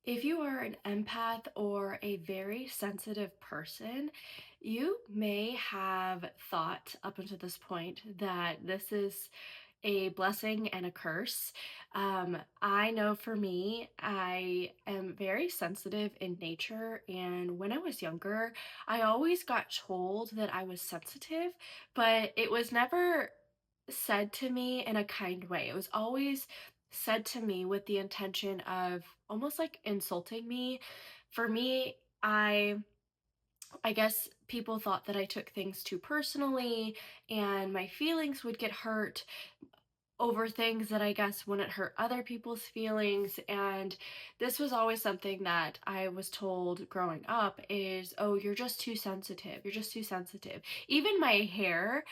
If you are an empath or a very sensitive person, you may have thought up until this point that this is a blessing and a curse. I know for me, I am very sensitive in nature, and when I was younger, I always got told that I was sensitive, but it was never said to me in a kind way. It was always said to me with the intention of almost like insulting me. For me, I guess people thought that I took things too personally and my feelings would get hurt over things that I guess wouldn't hurt other people's feelings. And this was always something that I was told growing up is, oh, you're just too sensitive. You're just too sensitive. Even my hair,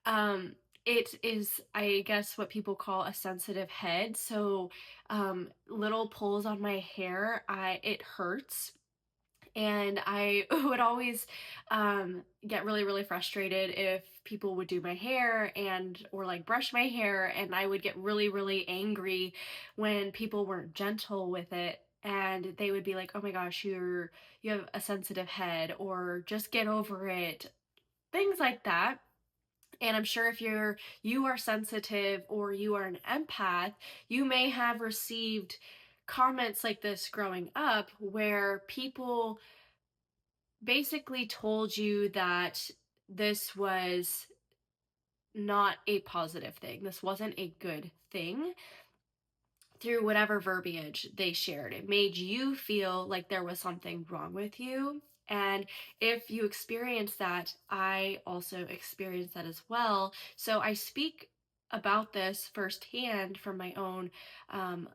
um, it is, I guess, what people call a sensitive head. So little pulls on my hair, it hurts, and I would always get really really frustrated if people would do my hair and or like brush my hair, and I would get really really angry when people weren't gentle with it, and they would be like, oh my gosh, you have a sensitive head, or just get over it, things like that. And I'm sure if you are sensitive or you are an empath, you may have received comments like this growing up where people basically told you that this was not a positive thing. This wasn't a good thing through whatever verbiage they shared. It made you feel like there was something wrong with you. And if you experience that, I also experienced that as well. So I speak about this firsthand from um,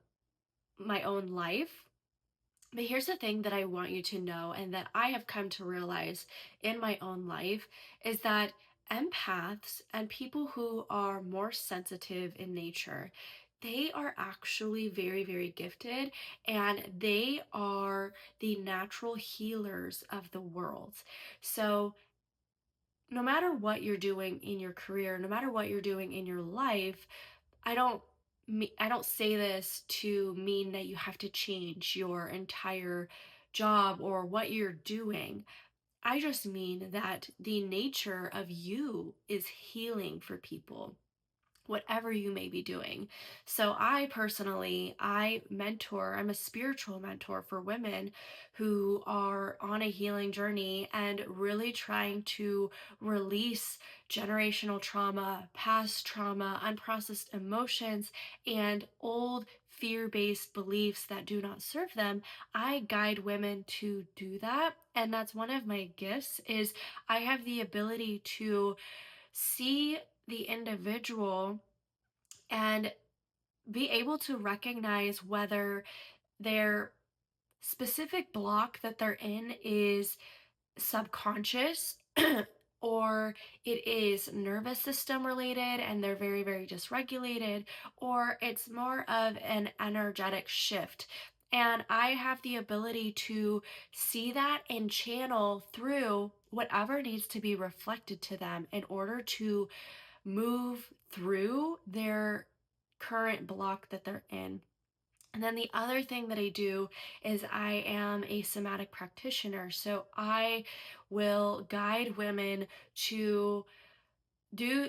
my own life. But here's the thing that I want you to know, and that I have come to realize in my own life, is that empaths and people who are more sensitive in nature, they are actually very, very gifted, and they are the natural healers of the world. So, no matter what you're doing in your career, no matter what you're doing in your life, I don't I don't say this to mean that you have to change your entire job or what you're doing. I just mean that the nature of you is healing for people, whatever you may be doing. So I personally, I'm a spiritual mentor for women who are on a healing journey and really trying to release generational trauma, past trauma, unprocessed emotions, and old fear-based beliefs that do not serve them. I guide women to do that, and that's one of my gifts is I have the ability to see the individual and be able to recognize whether their specific block that they're in is subconscious or it is nervous system related and they're very very dysregulated, or it's more of an energetic shift. And I have the ability to see that and channel through whatever needs to be reflected to them in order to move through their current block that they're in. And then the other thing that I do is I am a somatic practitioner. So I will guide women to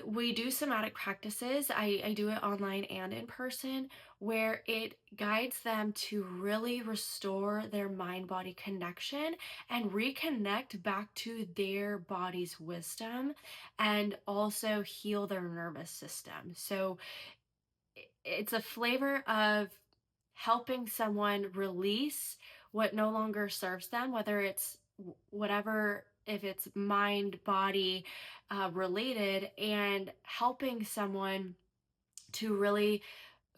we do somatic practices. I do it online and in person, where it guides them to really restore their mind body connection and reconnect back to their body's wisdom, and also heal their nervous system. So it's a flavor of helping someone release what no longer serves them, whether it's whatever, if it's mind, body related, and helping someone to really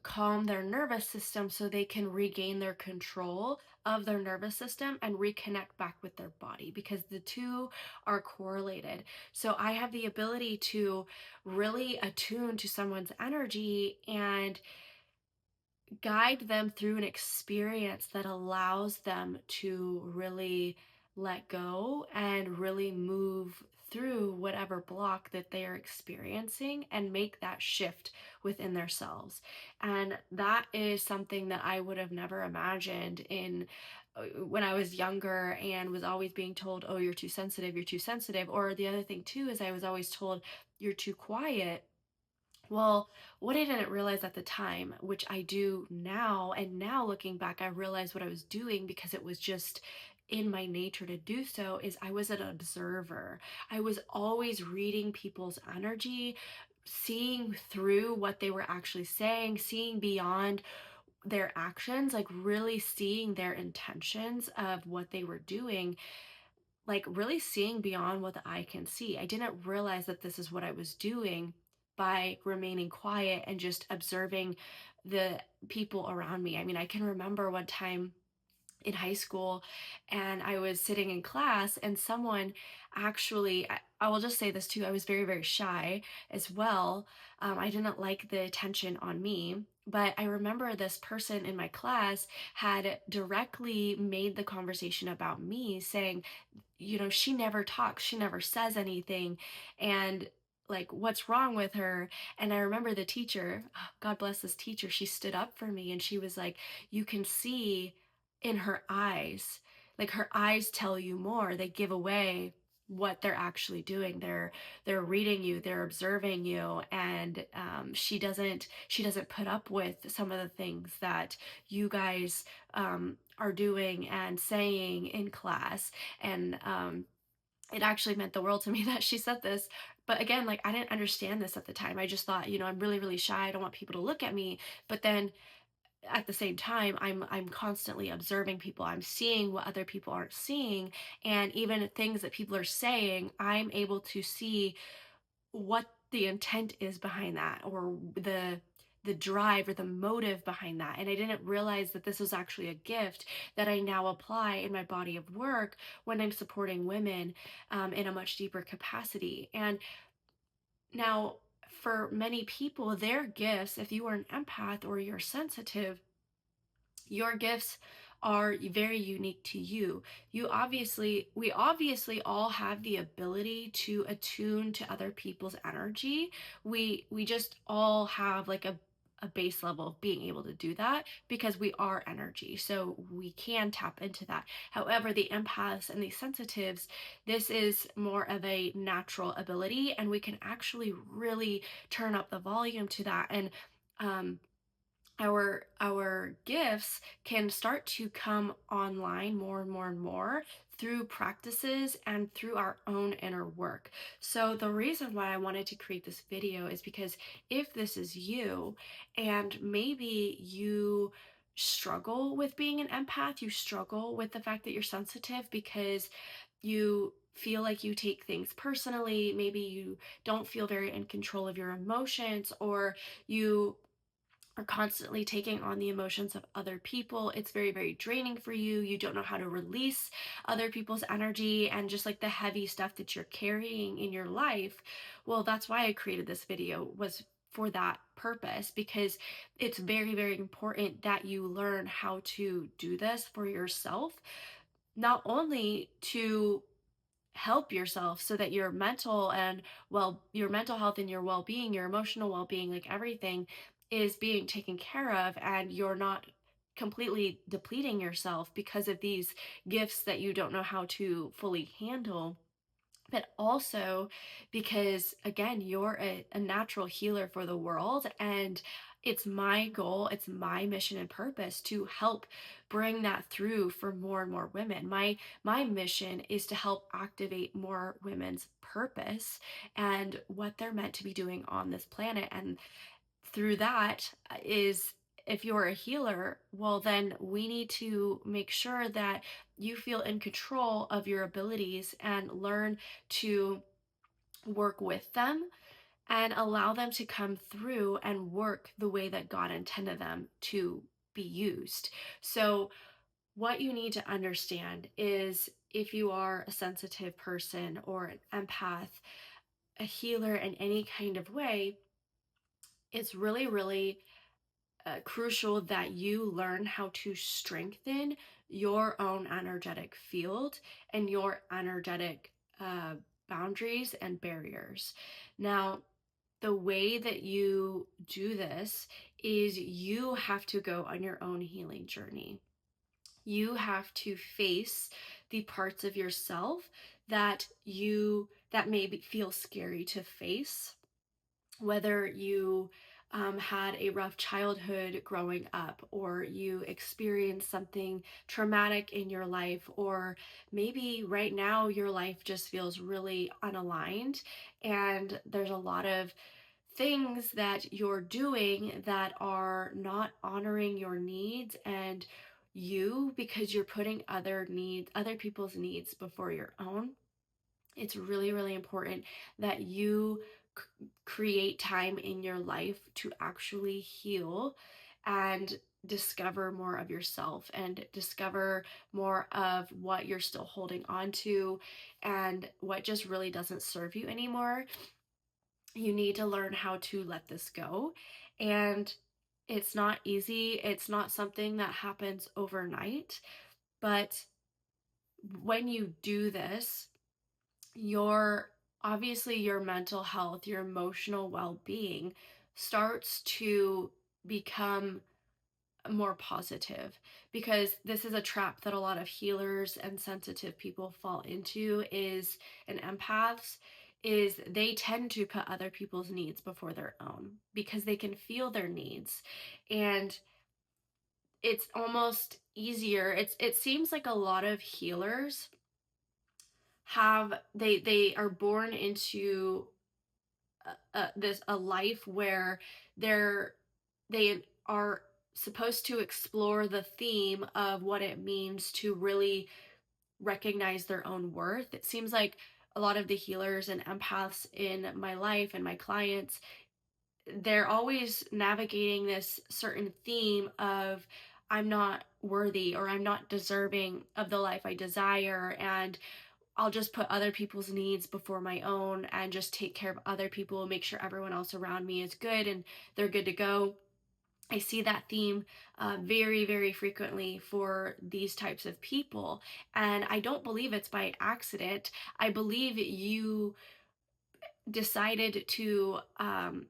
calm their nervous system so they can regain their control of their nervous system and reconnect back with their body, because the two are correlated. So I have the ability to really attune to someone's energy and guide them through an experience that allows them to really let go and really move through whatever block that they are experiencing and make that shift within themselves. And that is something that I would have never imagined in when I was younger and was always being told, oh, you're too sensitive, you're too sensitive. Or the other thing too is I was always told, you're too quiet. Well, what I didn't realize at the time, which I do now, and now looking back, I realized what I was doing because it was just in my nature to do so, is I was an observer. I was always reading people's energy, seeing through what they were actually saying, seeing beyond their actions, like really seeing their intentions of what they were doing, like really seeing beyond what the eye can see. I didn't realize that this is what I was doing by remaining quiet and just observing the people around me. I mean, I can remember one time in high school and I was sitting in class and someone actually, I will just say this too, I was very, very shy as well. I didn't like the attention on me. But I remember this person in my class had directly made the conversation about me, saying, she never talks, she never says anything. And like, what's wrong with her? And I remember the teacher, God bless this teacher, she stood up for me and she was like, you can see in her eyes, like her eyes tell you more. They give away what they're actually doing. They're reading you, they're observing you, and she doesn't put up with some of the things that you guys are doing and saying in class. And it actually meant the world to me that she said this. But again, like I didn't understand this at the time. I just thought, I'm really, really shy. I don't want people to look at me. But then at the same time, I'm constantly observing people. I'm seeing what other people aren't seeing. And even things that people are saying, I'm able to see what the intent is behind that, or the drive or the motive behind that. And I didn't realize that this was actually a gift that I now apply in my body of work when I'm supporting women in a much deeper capacity. And now, for many people, their gifts, if you are an empath or you're sensitive, your gifts are very unique to you. We obviously all have the ability to attune to other people's energy. We just all have like a base level of being able to do that because we are energy. So we can tap into that. However, the empaths and the sensitives, this is more of a natural ability, and we can actually really turn up the volume to that. And um our gifts can start to come online more and more and more through practices and through our own inner work. So the reason why I wanted to create this video is because if this is you and maybe you struggle with being an empath, you struggle with the fact that you're sensitive because you feel like you take things personally, maybe you don't feel very in control of your emotions, or you are constantly taking on the emotions of other people. It's very, very draining for you. You don't know how to release other people's energy and just like the heavy stuff that you're carrying in your life. Well, that's why I created this video, was for that purpose, because it's very, very important that you learn how to do this for yourself, not only to help yourself so that your mental health and your well-being, your emotional well-being, like everything is being taken care of, and you're not completely depleting yourself because of these gifts that you don't know how to fully handle, but also because again, you're a natural healer for the world. And it's my goal, it's my mission and purpose to help bring that through for more and more women. My mission is to help activate more women's purpose and what they're meant to be doing on this planet. And through that is, if you're a healer, well, then we need to make sure that you feel in control of your abilities and learn to work with them and allow them to come through and work the way that God intended them to be used. So, what you need to understand is, if you are a sensitive person or an empath, a healer in any kind of way, it's really, really crucial that you learn how to strengthen your own energetic field and your energetic boundaries and barriers. Now, the way that you do this is you have to go on your own healing journey. You have to face the parts of yourself that feel scary to face, whether you had a rough childhood growing up, or you experienced something traumatic in your life, or maybe right now your life just feels really unaligned and there's a lot of things that you're doing that are not honoring your needs and you, because you're putting other people's needs before your own. It's really, really important that you create time in your life to actually heal and discover more of yourself and discover more of what you're still holding on to and what just really doesn't serve you anymore. You need to learn how to let this go. And it's not easy, it's not something that happens overnight, but when you do this, your obviously your mental health, your emotional well-being starts to become more positive, because this is a trap that a lot of healers and sensitive people fall into is and empaths is they tend to put other people's needs before their own because they can feel their needs, and it's almost easier. It seems like a lot of healers have they are born into a life where they're they are supposed to explore the theme of what it means to really recognize their own worth. It seems like a lot of the healers and empaths in my life and my clients, they're always navigating this certain theme of I'm not worthy or I'm not deserving of the life I desire, and I'll just put other people's needs before my own and just take care of other people and make sure everyone else around me is good and they're good to go. I see that theme very, very frequently for these types of people. And I don't believe it's by accident. I believe you decided to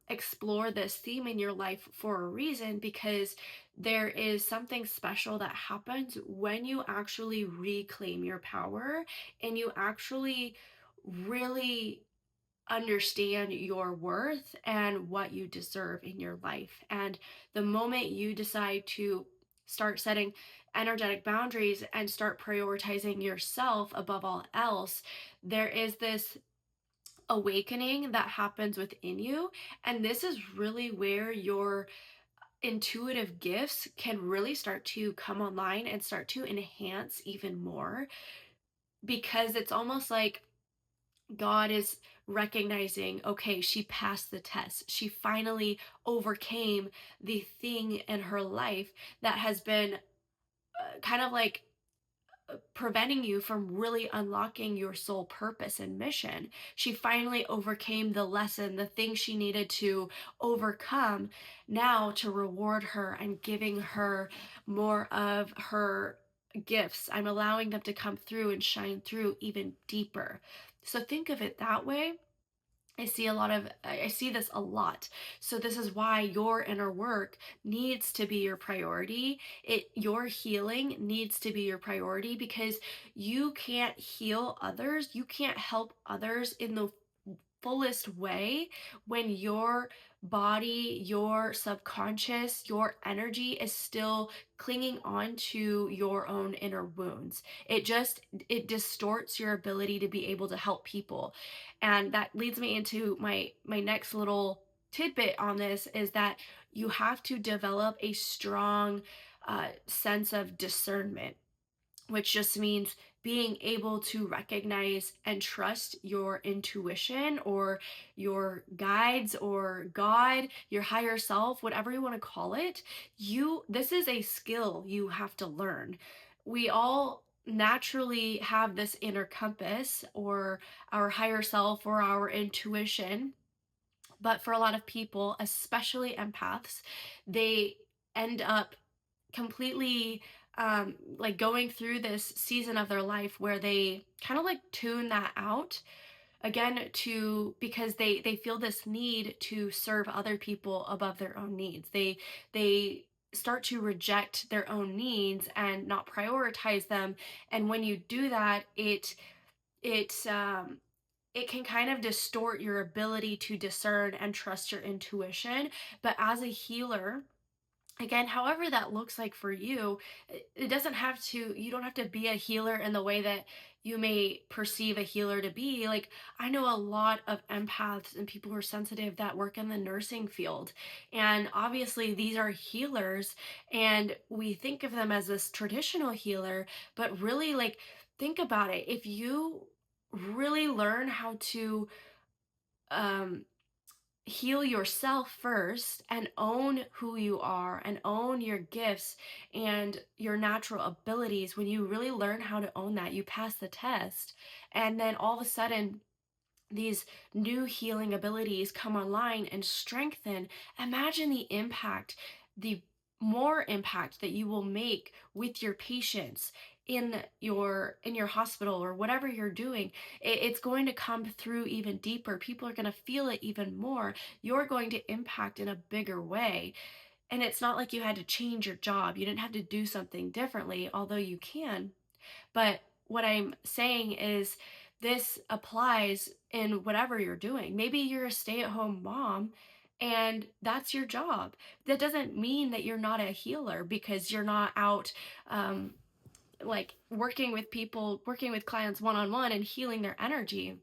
explore this theme in your life for a reason, because there is something special that happens when you actually reclaim your power and you actually really understand your worth and what you deserve in your life. And the moment you decide to start setting energetic boundaries and start prioritizing yourself above all else, there is this awakening that happens within you. And this is really where your intuitive gifts can really start to come online and start to enhance even more, because it's almost like God is recognizing, okay, she passed the test. She finally overcame the thing in her life that has been kind of like preventing you from really unlocking your soul purpose and mission. She finally overcame the lesson, the thing she needed to overcome, now to reward her and giving her more of her gifts. I'm allowing them to come through and shine through even deeper. So think of it that way. I see this a lot. So this is why your inner work needs to be your priority. Your healing needs to be your priority, because you can't heal others. You can't help others in the fullest way when your body, your subconscious, your energy is still clinging on to your own inner wounds. It distorts your ability to be able to help people. And that leads me into my next little tidbit on this, is that you have to develop a strong sense of discernment, which just means being able to recognize and trust your intuition or your guides or God, your higher self, whatever you want to call it. This is a skill you have to learn. We all naturally have this inner compass or our higher self or our intuition, but for a lot of people, especially empaths, they end up completely like going through this season of their life where they kind of like tune that out again, to because they feel this need to serve other people above their own needs. They start to reject their own needs and not prioritize them. And when you do that, it it can kind of distort your ability to discern and trust your intuition. But as a healer, again, however that looks like for you, it doesn't have to, you don't have to be a healer in the way that you may perceive a healer to be. Like, I know a lot of empaths and people who are sensitive that work in the nursing field, and obviously these are healers, and we think of them as this traditional healer. But really, like, think about it. If you really learn how to um heal yourself first and own who you are and own your gifts and your natural abilities, when you really learn how to own that, you pass the test. And then all of a sudden, these new healing abilities come online and strengthen. Imagine the impact, the more impact that you will make with your patients in your hospital or whatever you're doing. It's going to come through even deeper. People are going to feel it even more. You're going to impact in a bigger way. And it's not like you had to change your job. You didn't have to do something differently, although you can. But what I'm saying is, this applies in whatever you're doing. Maybe you're a stay at home mom and that's your job. That doesn't mean that you're not a healer because you're not out like working with people, working with clients one on one and healing their energy.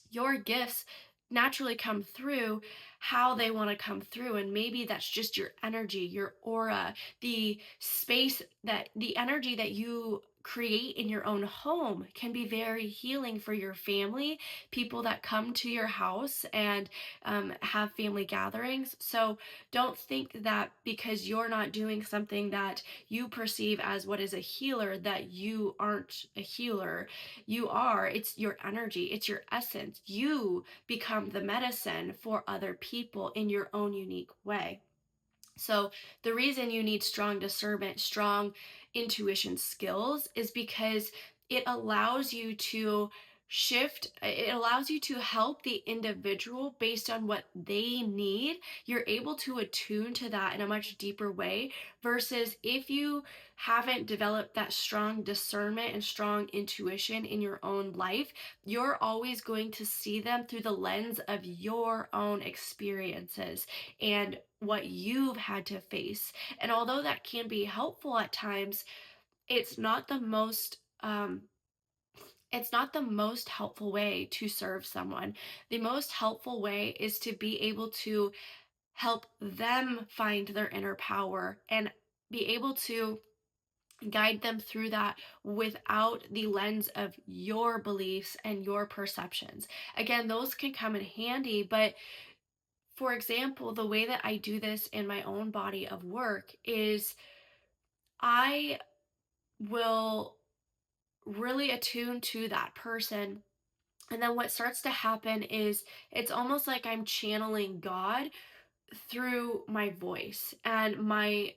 Your gifts naturally come through how they want to come through. And maybe that's just your energy, your aura, the space, that the energy that you create in your own home can be very healing for your family, people that come to your house and have family gatherings. So don't think that because you're not doing something that you perceive as what is a healer, that you aren't a healer. You are. It's your energy, it's your essence. You become the medicine for other people in your own unique way. So, the reason you need strong discernment, strong intuition skills is because it allows you to it allows you to help the individual based on what they need. You're able to attune to that in a much deeper way, versus if you haven't developed that strong discernment and strong intuition in your own life, you're always going to see them through the lens of your own experiences and what you've had to face. And although that can be helpful at times, it's not the most it's not the most helpful way to serve someone. The most helpful way is to be able to help them find their inner power and be able to guide them through that without the lens of your beliefs and your perceptions. Again, those can come in handy, but for example, the way that I do this in my own body of work is I will really attune to that person. And then what starts to happen is it's almost like I'm channeling God through my voice, and my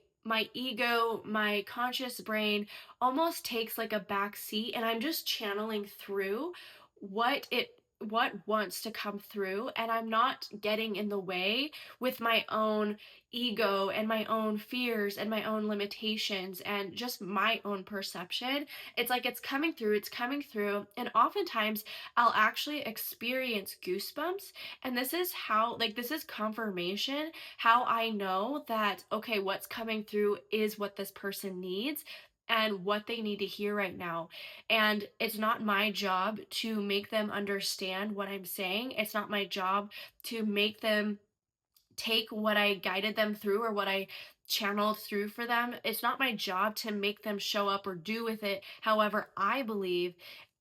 ego, my conscious brain almost takes like a back seat, and I'm just channeling through what wants to come through, and I'm not getting in the way with my own ego and my own fears and my own limitations and just my own perception. It's like it's coming through, and oftentimes I'll actually experience goosebumps. And this is how, like, this is confirmation how I know that, okay, what's coming through is what this person needs and what they need to hear right now. And it's not my job to make them understand what I'm saying. It's not my job to make them take what I guided them through or what I channeled through for them. It's not my job to make them show up or do with it however I believe.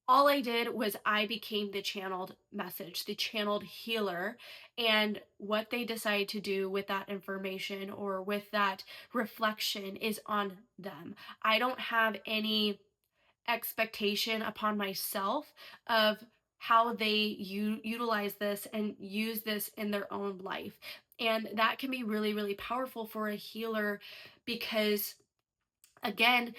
All I did was I became the channeled message, the channeled healer, and what they decide to do with that information or with that reflection is on them. I don't have any expectation upon myself of how they utilize this and use this in their own life. And that can be really, really powerful for a healer because, again,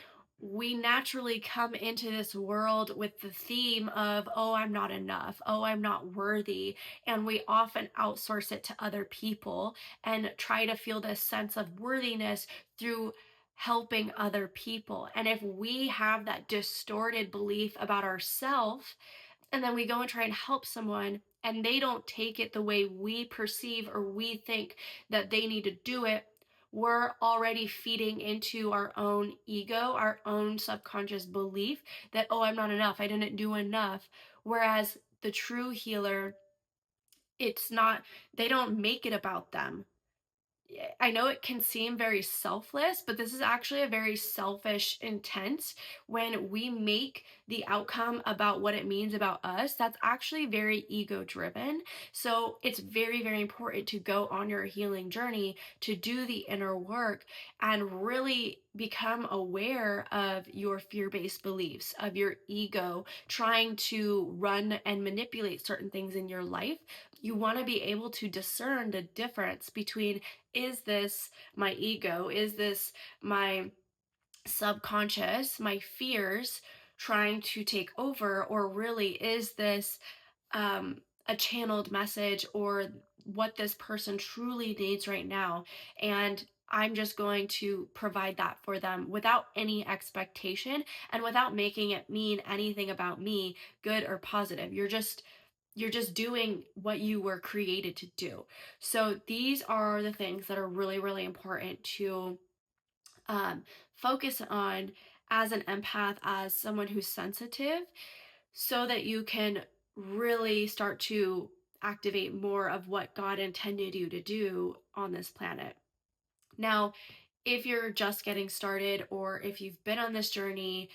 we naturally come into this world with the theme of, oh, I'm not enough, oh, I'm not worthy. And we often outsource it to other people and try to feel this sense of worthiness through helping other people. And if we have that distorted belief about ourselves, and then we go and try and help someone and they don't take it the way we perceive or we think that they need to do it, we're already feeding into our own ego, our own subconscious belief that, oh, I'm not enough, I didn't do enough. Whereas the true healer, it's not, they don't make it about them. I know it can seem very selfless, but this is actually a very selfish intent. When we make the outcome about what it means about us, that's actually very ego driven. So it's very, very important to go on your healing journey, to do the inner work, and really become aware of your fear based beliefs, of your ego trying to run and manipulate certain things in your life. You want to be able to discern the difference between, is this my ego? Is this my subconscious, my fears trying to take over? Or really, is this a channeled message or what this person truly needs right now? And I'm just going to provide that for them without any expectation and without making it mean anything about me, good or positive. You're just doing what you were created to do. So these are the things that are really, really important to um, focus on as an empath, as someone who's sensitive, so that you can really start to activate more of what God intended you to do on this planet. Now, if you're just getting started or if you've been on this journey,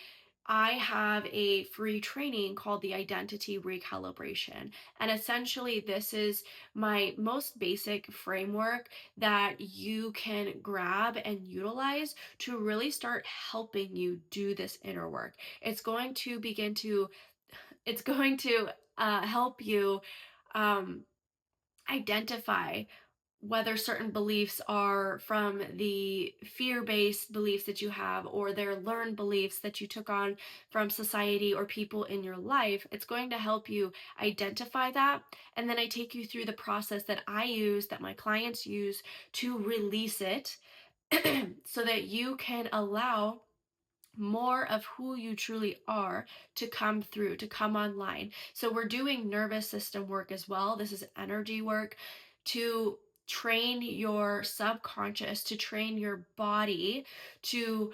I have a free training called the Identity Recalibration. And essentially, this is my most basic framework that you can grab and utilize to really start helping you do this inner work. It's going to help you um, identify whether certain beliefs are from the fear based beliefs that you have or they're learned beliefs that you took on from society or people in your life. It's going to help you identify that. And then I take you through the process that I use, that my clients use to release it so that you can allow more of who you truly are to come through, to come online. So we're doing nervous system work as well. This is energy work to train your subconscious, to train your body to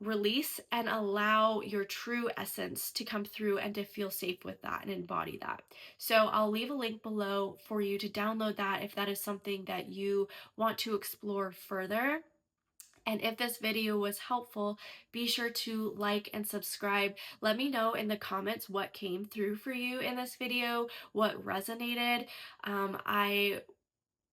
release and allow your true essence to come through and to feel safe with that and embody that. So I'll leave a link below for you to download that if that is something that you want to explore further. And if this video was helpful, be sure to like and subscribe. Let me know in the comments what came through for you in this video, what resonated. I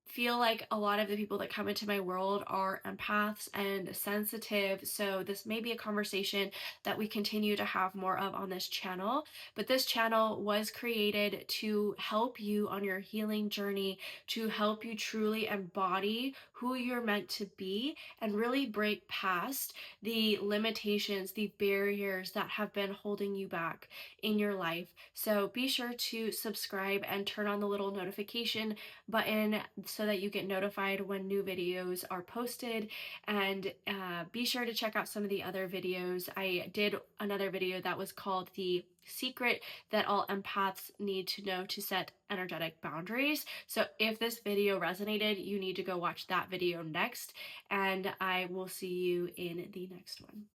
feel like a lot of the people that come into my world are empaths and sensitive. So this may be a conversation that we continue to have more of on this channel. But this channel was created to help you on your healing journey, to help you truly embody who you're meant to be and really break past the limitations, the barriers that have been holding you back in your life. So be sure to subscribe and turn on the little notification button so that you get notified when new videos are posted. And be sure to check out some of the other videos. I did another video that was called The Secret That All Empaths Need to Know to Set Energetic Boundaries. So if this video resonated, you need to go watch that video next, and I will see you in the next one.